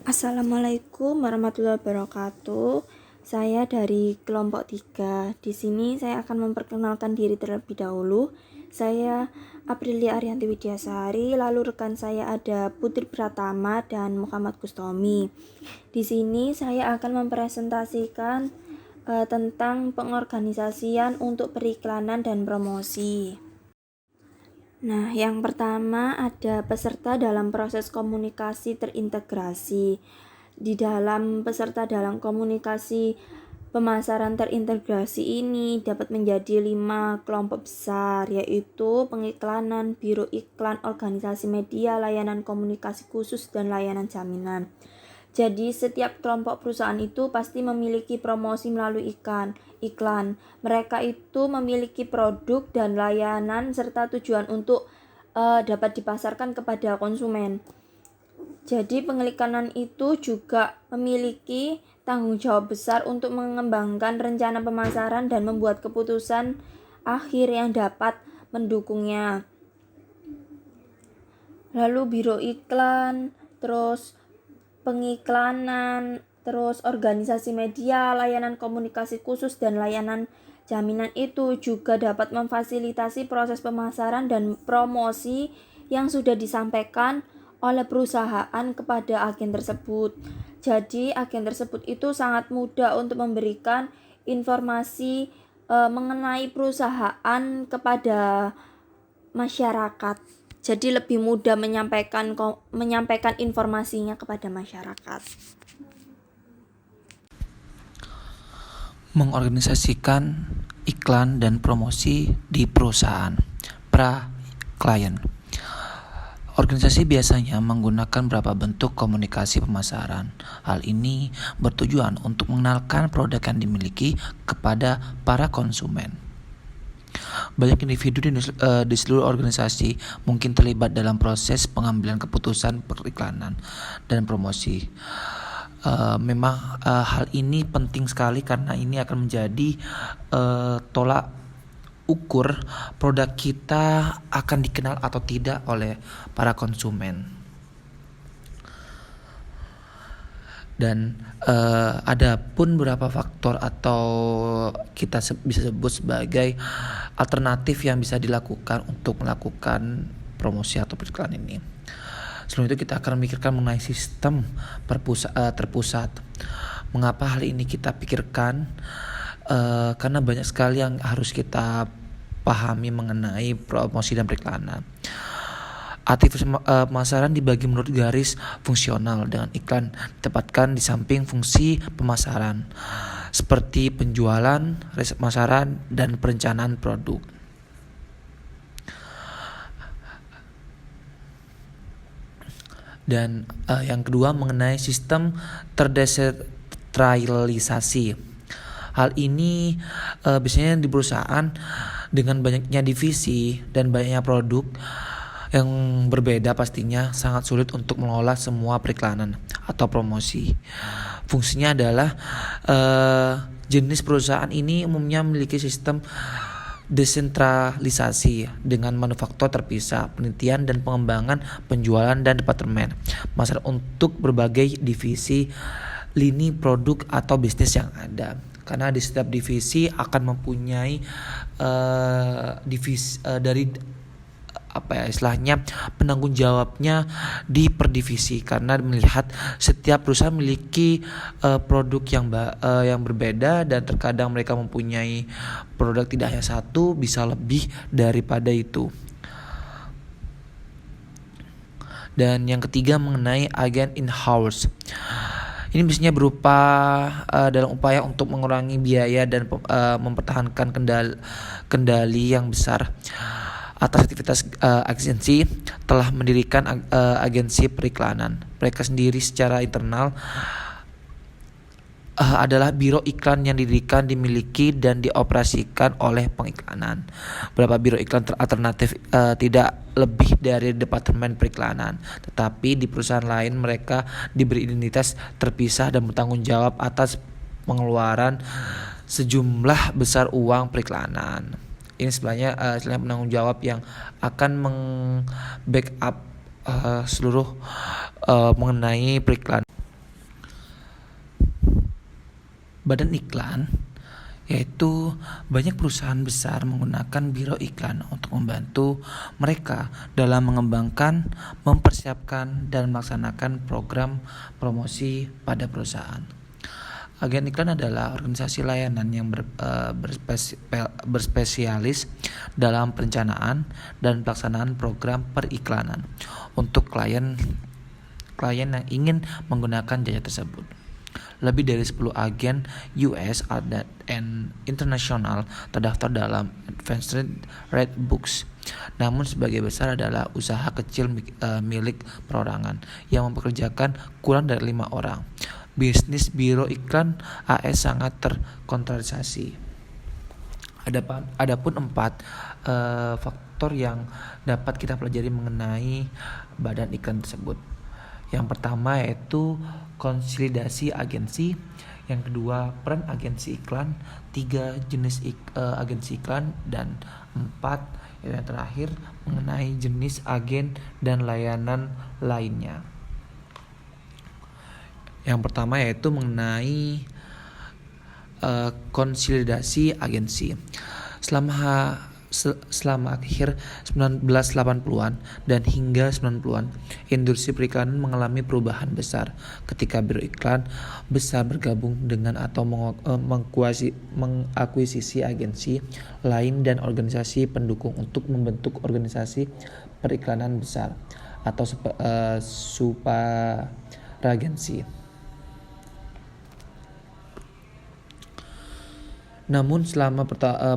Assalamualaikum warahmatullahi wabarakatuh. Saya dari kelompok 3. Di sini saya akan memperkenalkan diri terlebih dahulu. Saya Aprilia Arianti Widyasari, lalu rekan saya ada Putri Pratama dan Muhammad Kustomi. Di sini saya akan mempresentasikan tentang pengorganisasian untuk periklanan dan promosi. Nah, yang pertama ada peserta dalam proses komunikasi terintegrasi. Di dalam peserta dalam komunikasi pemasaran terintegrasi ini dapat menjadi 5 kelompok besar, yaitu pengiklanan, biro iklan, organisasi media, layanan komunikasi khusus, dan layanan jaminan. Jadi setiap kelompok perusahaan itu pasti memiliki promosi melalui iklan. Mereka itu memiliki produk dan layanan serta tujuan untuk dapat dipasarkan kepada konsumen. Jadi pengiklanan itu juga memiliki tanggung jawab besar untuk mengembangkan rencana pemasaran dan membuat keputusan akhir yang dapat mendukungnya. Lalu biro iklan, terus pengiklanan, terus organisasi media, layanan komunikasi khusus, dan layanan jaminan itu juga dapat memfasilitasi proses pemasaran dan promosi yang sudah disampaikan oleh perusahaan kepada agen tersebut. Jadi agen tersebut itu sangat mudah untuk memberikan informasi mengenai perusahaan kepada masyarakat. Jadi lebih mudah menyampaikan informasinya kepada masyarakat. Mengorganisasikan iklan dan promosi di perusahaan. Klien. Organisasi biasanya menggunakan beberapa bentuk komunikasi pemasaran. Hal ini bertujuan untuk mengenalkan produk yang dimiliki kepada para konsumen. Banyak individu di seluruh organisasi mungkin terlibat dalam proses pengambilan keputusan periklanan dan promosi. Memang hal ini penting sekali karena ini akan menjadi tolak ukur produk kita akan dikenal atau tidak oleh para konsumen. Dan ada pun beberapa faktor atau kita bisa sebut sebagai alternatif yang bisa dilakukan untuk melakukan promosi atau periklanan ini. Sebelum itu kita akan memikirkan mengenai sistem terpusat. Mengapa hal ini kita pikirkan? Karena banyak sekali yang harus kita pahami mengenai promosi dan periklanan. Aktivitas pemasaran dibagi menurut garis fungsional dengan iklan ditempatkan di samping fungsi pemasaran seperti penjualan, riset pemasaran, dan perencanaan produk. Dan yang kedua mengenai sistem terdesentralisasi. Hal ini biasanya di perusahaan dengan banyaknya divisi dan banyaknya produk yang berbeda pastinya sangat sulit untuk mengelola semua periklanan atau promosi. Fungsinya adalah jenis perusahaan ini umumnya memiliki sistem desentralisasi dengan manufaktur terpisah, penelitian dan pengembangan, penjualan dan departemen pemasaran untuk berbagai divisi, lini produk atau bisnis yang ada. Karena di setiap divisi akan mempunyai divisi dari penanggung jawabnya di per divisi, karena melihat setiap perusahaan memiliki produk yang berbeda dan terkadang mereka mempunyai produk tidak hanya satu, bisa lebih daripada itu. Dan yang ketiga mengenai agen in-house. Ini biasanya berupa dalam upaya untuk mengurangi biaya dan mempertahankan kendali yang besar atas aktivitas agensi telah mendirikan agensi periklanan. Mereka sendiri secara internal adalah biro iklan yang didirikan, dimiliki, dan dioperasikan oleh pengiklanan. Beberapa biro iklan alternatif tidak lebih dari departemen periklanan, tetapi di perusahaan lain mereka diberi identitas terpisah dan bertanggung jawab atas pengeluaran sejumlah besar uang periklanan. Ini sebenarnya penanggung jawab yang akan meng-backup seluruh mengenai periklanan. Badan iklan, yaitu banyak perusahaan besar menggunakan biro iklan untuk membantu mereka dalam mengembangkan, mempersiapkan, dan melaksanakan program promosi pada perusahaan. Agen iklan adalah organisasi layanan yang berspesialis dalam perencanaan dan pelaksanaan program periklanan untuk klien yang ingin menggunakan jasa tersebut. Lebih dari 10 agen US dan internasional terdaftar dalam Advanced Red Books. Namun sebagai besar adalah usaha kecil milik perorangan yang mempekerjakan kurang dari 5 orang. Bisnis biro iklan AS sangat terkonsentrasi. Adapun 4 faktor yang dapat kita pelajari mengenai badan iklan tersebut. Yang pertama yaitu konsolidasi agensi, yang kedua peran agensi iklan, 3 jenis agensi iklan, dan 4 yang terakhir mengenai jenis agen dan layanan lainnya. Yang pertama yaitu mengenai konsolidasi agensi. Selama akhir 1980-an dan hingga 90-an, industri periklanan mengalami perubahan besar ketika biro iklan besar bergabung dengan atau mengakuisisi agensi lain dan organisasi pendukung untuk membentuk organisasi periklanan besar atau superagensi. Namun selama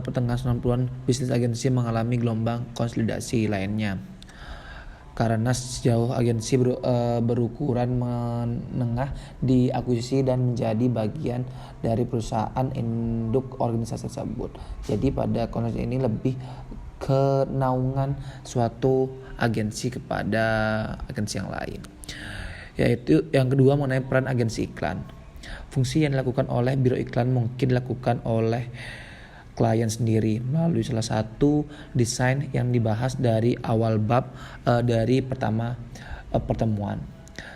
pertengahan 90-an, bisnis agensi mengalami gelombang konsolidasi lainnya. Karena sejauh agensi berukuran menengah diakuisisi dan menjadi bagian dari perusahaan induk organisasi tersebut. Jadi pada konsep ini lebih ke naungan suatu agensi kepada agensi yang lain. Yaitu yang kedua mengenai peran agensi iklan. Fungsi yang dilakukan oleh biro iklan mungkin dilakukan oleh klien sendiri melalui salah satu desain yang dibahas dari awal bab dari pertemuan.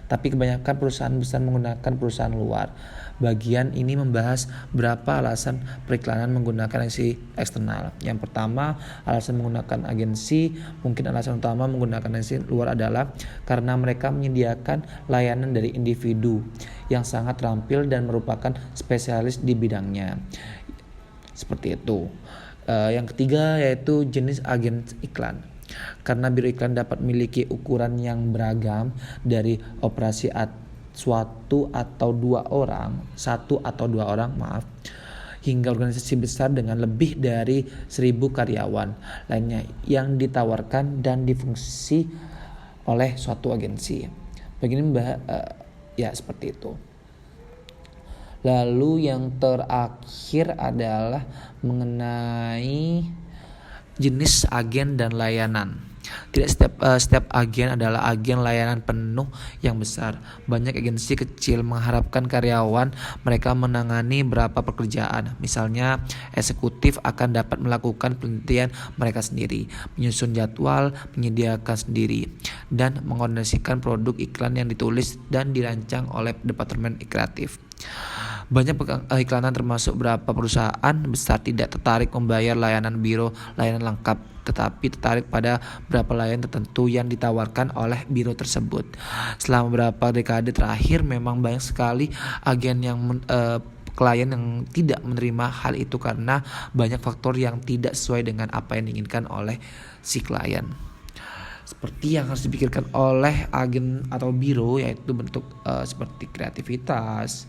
Tapi kebanyakan perusahaan besar menggunakan perusahaan luar. Bagian ini membahas berapa alasan periklanan menggunakan agensi eksternal. Yang pertama, alasan menggunakan agensi, mungkin alasan utama menggunakan agensi luar adalah karena mereka menyediakan layanan dari individu yang sangat terampil dan merupakan spesialis di bidangnya. Seperti itu. Yang ketiga yaitu jenis agen iklan. Karena biro iklan dapat memiliki ukuran yang beragam dari operasi satu atau dua orang, hingga organisasi besar dengan lebih dari 1.000 karyawan lainnya yang ditawarkan dan difungsi oleh suatu agensi. Begini ya seperti itu. Lalu yang terakhir adalah mengenai jenis agen dan layanan. Tidak setiap agen adalah agen layanan penuh yang besar. Banyak agensi kecil mengharapkan karyawan mereka menangani berapa pekerjaan. Misalnya, eksekutif akan dapat melakukan penelitian mereka sendiri, menyusun jadwal, menyediakan sendiri, dan mengkoordinasikan produk iklan yang ditulis dan dirancang oleh departemen kreatif. Banyak iklanan termasuk beberapa perusahaan besar tidak tertarik membayar layanan biro layanan lengkap, tetapi tertarik pada beberapa layanan tertentu yang ditawarkan oleh biro tersebut. Selama beberapa dekade terakhir memang banyak sekali agen yang klien yang tidak menerima hal itu karena banyak faktor yang tidak sesuai dengan apa yang diinginkan oleh si klien. Seperti yang harus dipikirkan oleh agen atau biro, yaitu bentuk seperti kreativitas,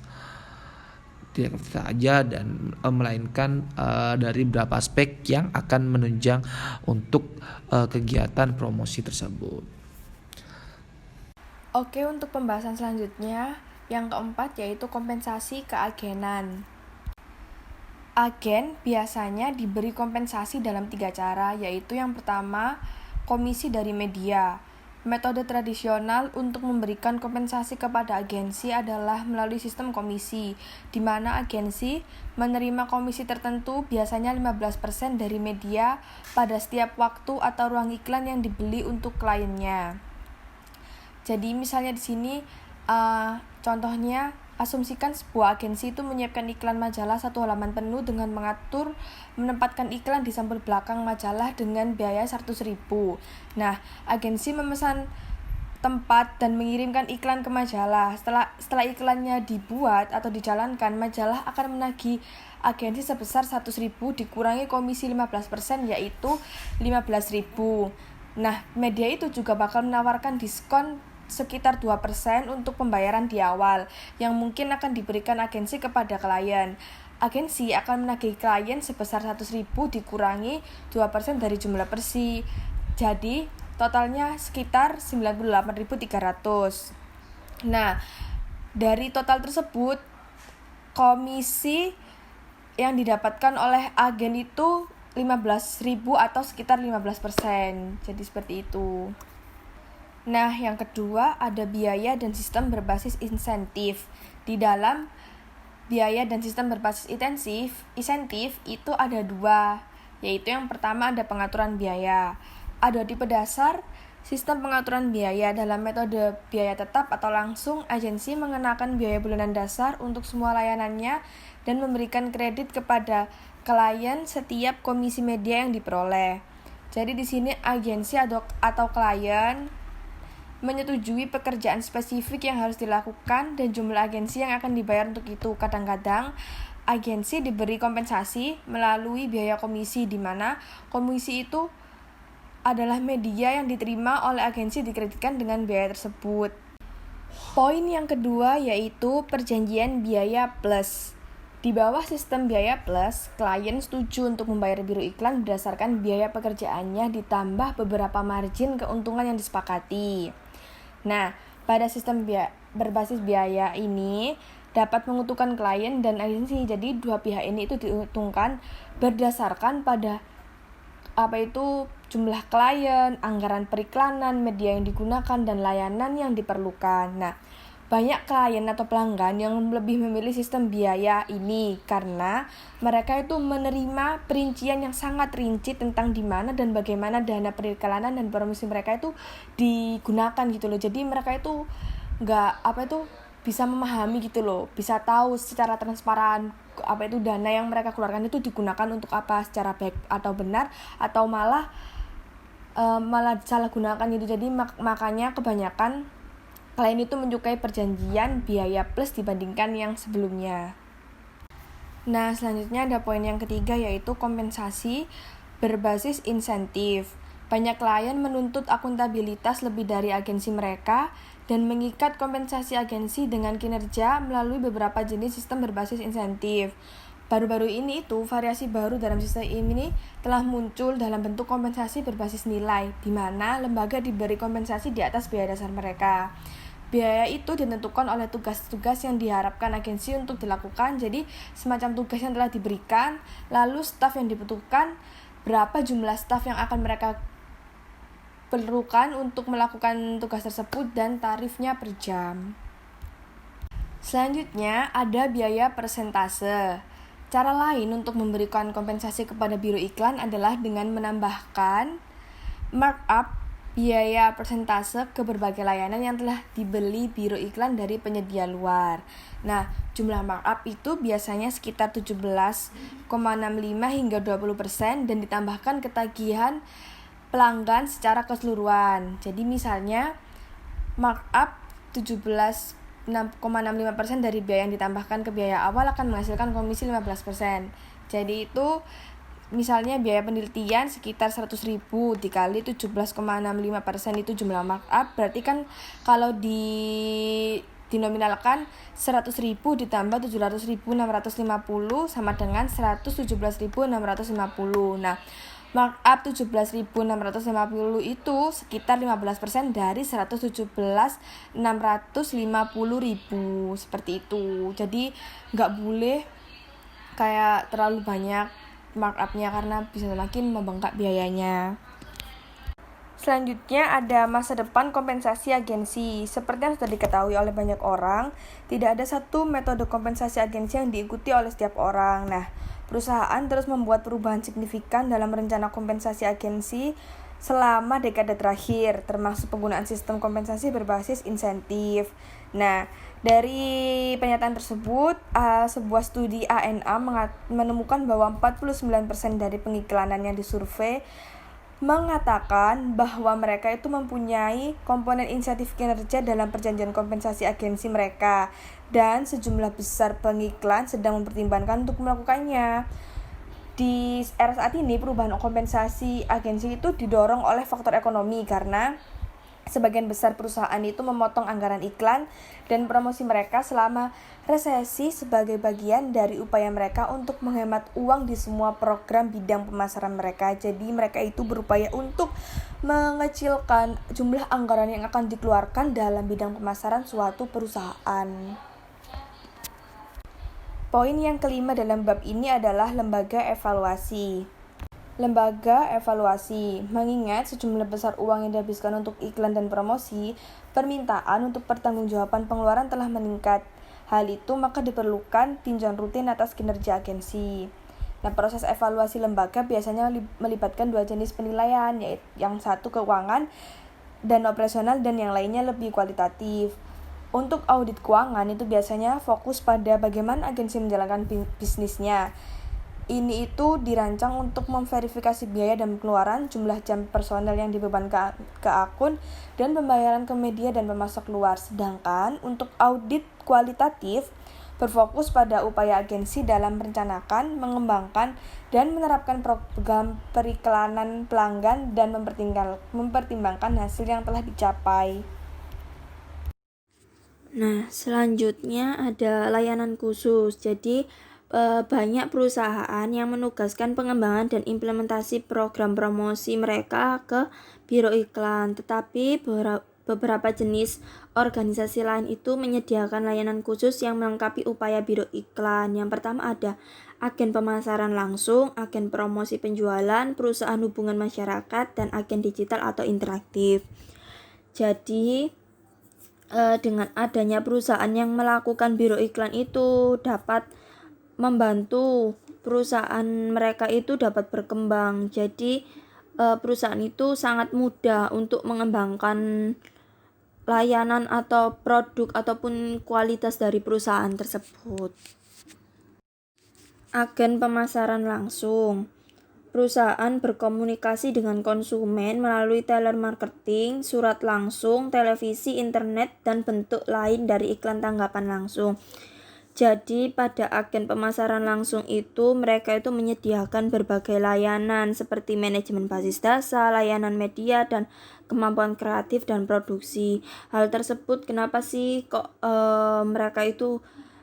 tidak saja dan melainkan dari beberapa aspek yang akan menunjang untuk kegiatan promosi tersebut. Oke, untuk pembahasan selanjutnya yang keempat yaitu kompensasi keagenan. Agen biasanya diberi kompensasi dalam 3 cara, yaitu yang pertama komisi dari media. Metode tradisional untuk memberikan kompensasi kepada agensi adalah melalui sistem komisi, di mana agensi menerima komisi tertentu, biasanya 15% dari media pada setiap waktu atau ruang iklan yang dibeli untuk kliennya. Jadi misalnya di sini contohnya Asumsikan sebuah agensi itu menyiapkan iklan majalah 1 halaman penuh dengan menempatkan iklan di sampul belakang majalah dengan biaya 100.000. Nah, agensi memesan tempat dan mengirimkan iklan ke majalah. Setelah iklannya dibuat atau dijalankan, majalah akan menagih agensi sebesar 100.000 dikurangi komisi 15%, yaitu 15.000. Nah, media itu juga bakal menawarkan diskon sekitar 2% untuk pembayaran di awal yang mungkin akan diberikan agensi kepada klien. Agensi akan menagih klien sebesar 100.000 dikurangi 2% dari jumlah bersih. Jadi, totalnya sekitar 98.300. Nah, dari total tersebut, komisi yang didapatkan oleh agen itu 15.000 atau sekitar 15%. Jadi seperti itu. Nah, yang kedua ada biaya dan sistem berbasis insentif. Di dalam biaya dan sistem berbasis insentif itu ada 2, yaitu yang pertama ada pengaturan biaya. Ada tipe dasar, sistem pengaturan biaya dalam metode biaya tetap atau langsung, agensi mengenakan biaya bulanan dasar untuk semua layanannya dan memberikan kredit kepada klien setiap komisi media yang diperoleh. Jadi di sini agensi atau klien menyetujui pekerjaan spesifik yang harus dilakukan dan jumlah agensi yang akan dibayar untuk itu. Kadang-kadang agensi diberi kompensasi melalui biaya komisi, di mana komisi itu adalah media yang diterima oleh agensi dikreditkan dengan biaya tersebut. Poin yang kedua yaitu perjanjian biaya plus. Di bawah sistem biaya plus, klien setuju untuk membayar biro iklan berdasarkan biaya pekerjaannya ditambah beberapa margin keuntungan yang disepakati. Nah, pada sistem berbasis biaya ini dapat menguntungkan klien dan agensi. Jadi dua pihak ini itu diuntungkan berdasarkan pada jumlah klien, anggaran periklanan, media yang digunakan, dan layanan yang diperlukan. Nah, banyak klien atau pelanggan yang lebih memilih sistem biaya ini karena mereka itu menerima perincian yang sangat rinci tentang di mana dan bagaimana dana periklanan dan promosi mereka itu digunakan gitu loh. Jadi mereka itu bisa memahami gitu loh, bisa tahu secara transparan dana yang mereka keluarkan itu digunakan untuk apa, secara baik atau benar atau malah salah gunakan gitu. Jadi makanya kebanyakan klien itu menyukai perjanjian biaya plus dibandingkan yang sebelumnya. Nah, selanjutnya ada poin yang ketiga yaitu kompensasi berbasis insentif. Banyak klien menuntut akuntabilitas lebih dari agensi mereka dan mengikat kompensasi agensi dengan kinerja melalui beberapa jenis sistem berbasis insentif. Baru-baru ini variasi baru dalam sistem ini telah muncul dalam bentuk kompensasi berbasis nilai, di mana lembaga diberi kompensasi di atas biaya dasar mereka. Biaya itu ditentukan oleh tugas-tugas yang diharapkan agensi untuk dilakukan. Jadi semacam tugas yang telah diberikan, lalu staf yang dibutuhkan, berapa jumlah staf yang akan mereka perlukan untuk melakukan tugas tersebut, dan tarifnya per jam. Selanjutnya ada biaya persentase. Cara lain untuk memberikan kompensasi kepada biro iklan adalah dengan menambahkan markup biaya persentase ke berbagai layanan yang telah dibeli biro iklan dari penyedia luar. Nah, jumlah markup itu biasanya sekitar 17,65 hingga 20% dan ditambahkan ketagihan pelanggan secara keseluruhan. Jadi misalnya markup 17,65% dari biaya yang ditambahkan ke biaya awal akan menghasilkan komisi 15%. Jadi itu misalnya biaya penelitian sekitar 100.000 dikali 17,65% itu jumlah markup, berarti kan kalau dinominalkan 100.000 ditambah 700.650 sama dengan 117.650. Nah, markup 17.650 itu sekitar 15% dari 117.650.000, seperti itu. Jadi nggak boleh kayak terlalu banyak markupnya karena bisa semakin membengkak biayanya. Selanjutnya ada masa depan kompensasi agensi. Seperti yang sudah diketahui oleh banyak orang, tidak ada satu metode kompensasi agensi yang diikuti oleh setiap orang. Nah, perusahaan terus membuat perubahan signifikan dalam rencana kompensasi agensi selama dekade terakhir, termasuk penggunaan sistem kompensasi berbasis insentif. Nah, Dari pernyataan tersebut, sebuah studi ANA menemukan bahwa 49% dari pengiklanan yang disurvei mengatakan bahwa mereka itu mempunyai komponen insentif kinerja dalam perjanjian kompensasi agensi mereka, dan sejumlah besar pengiklan sedang mempertimbangkan untuk melakukannya. Di era saat ini, perubahan kompensasi agensi itu didorong oleh faktor ekonomi karena sebagian besar perusahaan itu memotong anggaran iklan dan promosi mereka selama resesi sebagai bagian dari upaya mereka untuk menghemat uang di semua program bidang pemasaran mereka. Jadi mereka itu berupaya untuk mengecilkan jumlah anggaran yang akan dikeluarkan dalam bidang pemasaran suatu perusahaan. Poin yang kelima dalam bab ini adalah lembaga evaluasi. Lembaga evaluasi, mengingat sejumlah besar uang yang dihabiskan untuk iklan dan promosi, permintaan untuk pertanggungjawaban pengeluaran telah meningkat. Hal itu maka diperlukan tinjauan rutin atas kinerja agensi. Nah, proses evaluasi lembaga biasanya melibatkan dua jenis penilaian, yaitu yang satu keuangan dan operasional dan yang lainnya lebih kualitatif. Untuk audit keuangan itu biasanya fokus pada bagaimana agensi menjalankan bisnisnya. Ini itu dirancang untuk memverifikasi biaya dan pengeluaran, jumlah jam personel yang dibebankan ke akun, dan pembayaran ke media dan pemasok luar. Sedangkan untuk audit kualitatif berfokus pada upaya agensi dalam merencanakan, mengembangkan, dan menerapkan program periklanan pelanggan dan mempertimbangkan hasil yang telah dicapai. Nah, selanjutnya ada layanan khusus. Jadi banyak perusahaan yang menugaskan pengembangan dan implementasi program promosi mereka ke biro iklan, tetapi beberapa jenis organisasi lain itu menyediakan layanan khusus yang melengkapi upaya biro iklan. Yang pertama ada agen pemasaran langsung, agen promosi penjualan, perusahaan hubungan masyarakat, dan agen digital atau interaktif. Jadi dengan adanya perusahaan yang melakukan biro iklan itu dapat membantu perusahaan mereka itu dapat berkembang. Jadi perusahaan itu sangat mudah untuk mengembangkan layanan atau produk ataupun kualitas dari perusahaan tersebut. Agen pemasaran langsung. Perusahaan berkomunikasi dengan konsumen melalui telemarketing, surat langsung, televisi, internet, dan bentuk lain dari iklan tanggapan langsung. Jadi pada agen pemasaran langsung itu mereka itu menyediakan berbagai layanan seperti manajemen basis data, layanan media, dan kemampuan kreatif dan produksi. Hal tersebut kenapa sih kok mereka itu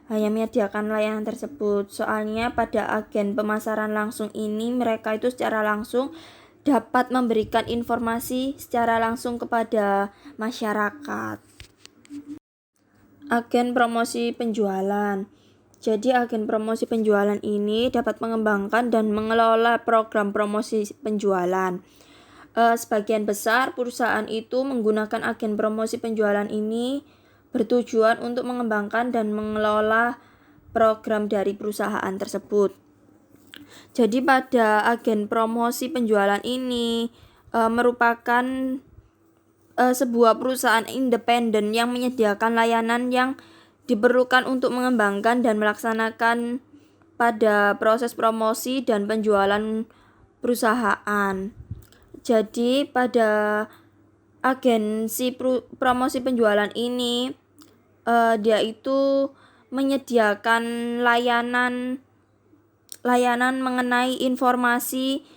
hanya menyediakan layanan tersebut? Soalnya pada agen pemasaran langsung ini mereka itu secara langsung dapat memberikan informasi secara langsung kepada masyarakat. Agen promosi penjualan. Jadi agen promosi penjualan ini dapat mengembangkan dan mengelola program promosi penjualan. Sebagian besar perusahaan itu menggunakan agen promosi penjualan ini bertujuan untuk mengembangkan dan mengelola program dari perusahaan tersebut. Jadi pada agen promosi penjualan ini merupakan sebuah perusahaan independen yang menyediakan layanan yang diperlukan untuk mengembangkan dan melaksanakan pada proses promosi dan penjualan perusahaan. Jadi pada agensi promosi penjualan ini dia itu menyediakan layanan mengenai informasi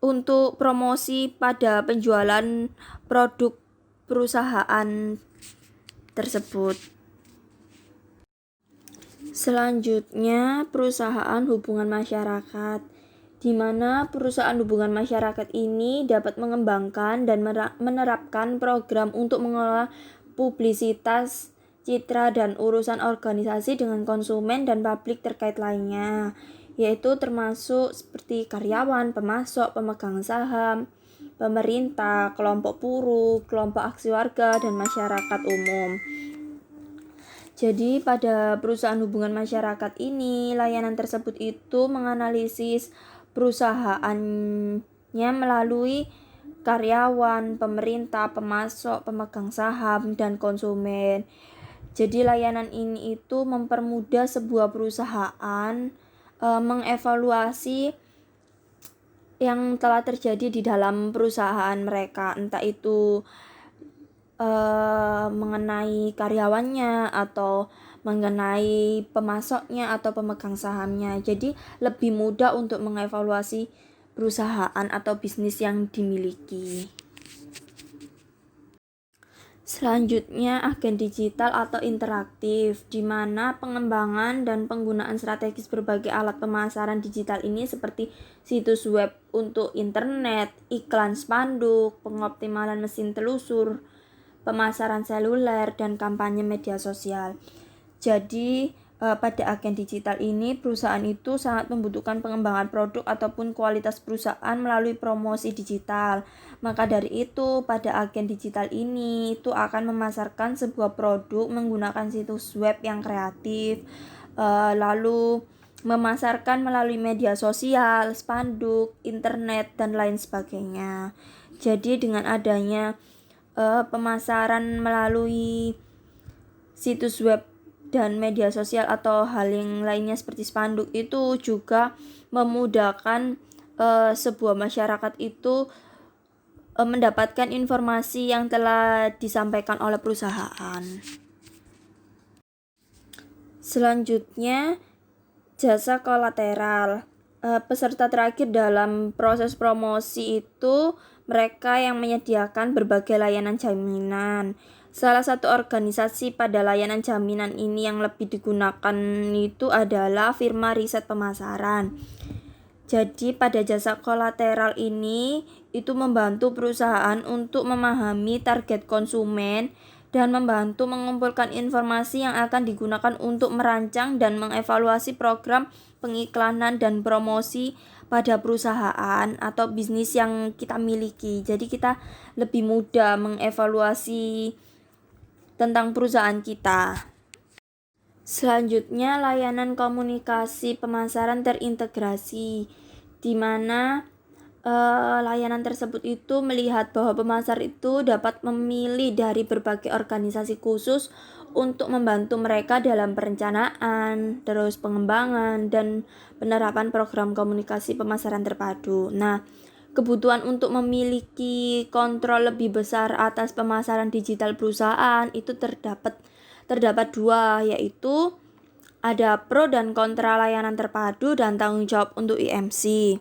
untuk promosi pada penjualan produk perusahaan tersebut. Selanjutnya, perusahaan hubungan masyarakat, di mana perusahaan hubungan masyarakat ini dapat mengembangkan dan menerapkan program untuk mengelola publisitas, citra, dan urusan organisasi dengan konsumen dan publik terkait lainnya, yaitu termasuk seperti karyawan, pemasok, pemegang saham, pemerintah, kelompok buruh, kelompok aksi warga, dan masyarakat umum. Jadi pada perusahaan hubungan masyarakat ini, layanan tersebut itu menganalisis perusahaannya melalui karyawan, pemerintah, pemasok, pemegang saham, dan konsumen. Jadi layanan ini itu mempermudah sebuah perusahaan mengevaluasi yang telah terjadi di dalam perusahaan mereka, entah itu mengenai karyawannya atau mengenai pemasoknya atau pemegang sahamnya. Jadi lebih mudah untuk mengevaluasi perusahaan atau bisnis yang dimiliki. Selanjutnya, agen digital atau interaktif, di mana pengembangan dan penggunaan strategis berbagai alat pemasaran digital ini seperti situs web untuk internet, iklan spanduk, pengoptimalan mesin telusur, pemasaran seluler, dan kampanye media sosial. Jadi pada agen digital ini perusahaan itu sangat membutuhkan pengembangan produk ataupun kualitas perusahaan melalui promosi digital. Maka dari itu pada agen digital ini itu akan memasarkan sebuah produk menggunakan situs web yang kreatif, lalu memasarkan melalui media sosial, spanduk, internet, dan lain sebagainya. Jadi dengan adanya pemasaran melalui situs web dan media sosial atau hal yang lainnya seperti spanduk itu juga memudahkan sebuah masyarakat itu mendapatkan informasi yang telah disampaikan oleh perusahaan. Selanjutnya, jasa kolateral. Peserta terakhir dalam proses promosi itu mereka yang menyediakan berbagai layanan jaminan. Salah satu organisasi pada layanan jaminan ini yang lebih digunakan itu adalah firma riset pemasaran. Jadi pada jasa kolateral ini itu membantu perusahaan untuk memahami target konsumen dan membantu mengumpulkan informasi yang akan digunakan untuk merancang dan mengevaluasi program pengiklanan dan promosi pada perusahaan atau bisnis yang kita miliki. Jadi kita lebih mudah mengevaluasi tentang perusahaan kita. Selanjutnya, layanan komunikasi pemasaran terintegrasi, di mana layanan tersebut itu melihat bahwa pemasar itu dapat memilih dari berbagai organisasi khusus untuk membantu mereka dalam perencanaan, terus pengembangan, dan penerapan program komunikasi pemasaran terpadu. Nah, kebutuhan untuk memiliki kontrol lebih besar atas pemasaran digital perusahaan itu terdapat dua, yaitu ada pro dan kontra layanan terpadu dan tanggung jawab untuk IMC.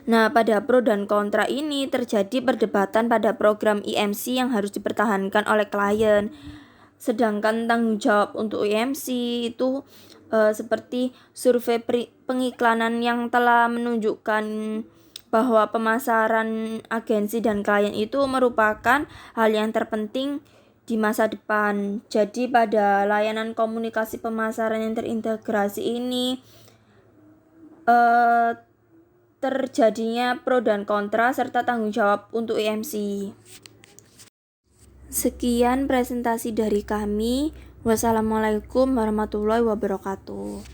Nah, pada pro dan kontra ini terjadi perdebatan pada program IMC yang harus dipertahankan oleh klien. Sedangkan tanggung jawab untuk IMC itu seperti survei pengiklanan yang telah menunjukkan bahwa pemasaran agensi dan klien itu merupakan hal yang terpenting di masa depan. Jadi pada layanan komunikasi pemasaran yang terintegrasi ini terjadinya pro dan kontra serta tanggung jawab untuk IMC. Sekian presentasi dari kami. Wassalamualaikum warahmatullahi wabarakatuh.